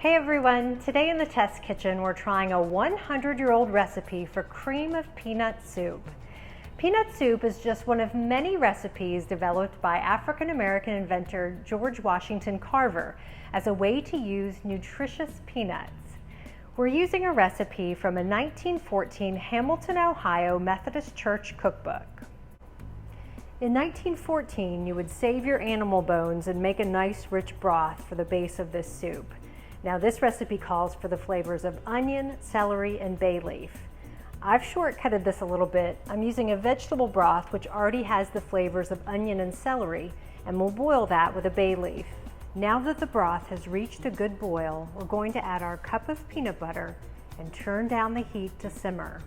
Hey everyone, today in the test kitchen we're trying a 100-year-old recipe for cream of peanut soup. Peanut soup is just one of many recipes developed by African-American inventor George Washington Carver as a way to use nutritious peanuts. We're using a recipe from a 1914 Hamilton, Ohio Methodist Church cookbook. In 1914, you would save your animal bones and make a nice rich broth for the base of this soup. Now this recipe calls for the flavors of onion, celery, and bay leaf. I've shortcutted this a little bit. I'm using a vegetable broth which already has the flavors of onion and celery, and we'll boil that with a bay leaf. Now that the broth has reached a good boil, we're going to add our cup of peanut butter and turn down the heat to simmer.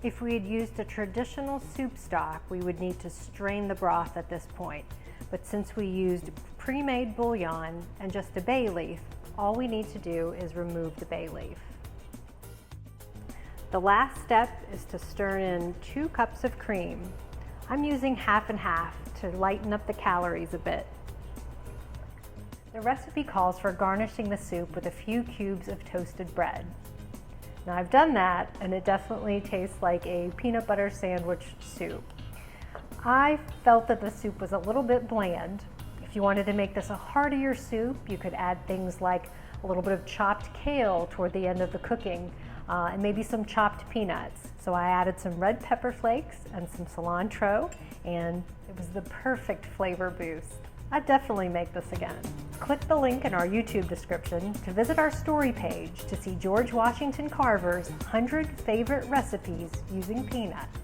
If we had used a traditional soup stock, we would need to strain the broth at this point. But since we used pre-made bouillon and just a bay leaf, all we need to do is remove the bay leaf. The last step is to stir in 2 cups of cream. I'm using half and half to lighten up the calories a bit. The recipe calls for garnishing the soup with a few cubes of toasted bread. Now I've done that and it definitely tastes like a peanut butter sandwich soup. I felt that the soup was a little bit bland. If you wanted to make this a heartier soup, you could add things like a little bit of chopped kale toward the end of the cooking, and maybe some chopped peanuts. So I added some red pepper flakes and some cilantro, and it was the perfect flavor boost. I'd definitely make this again. Click the link in our YouTube description to visit our story page to see George Washington Carver's 100 favorite recipes using peanuts.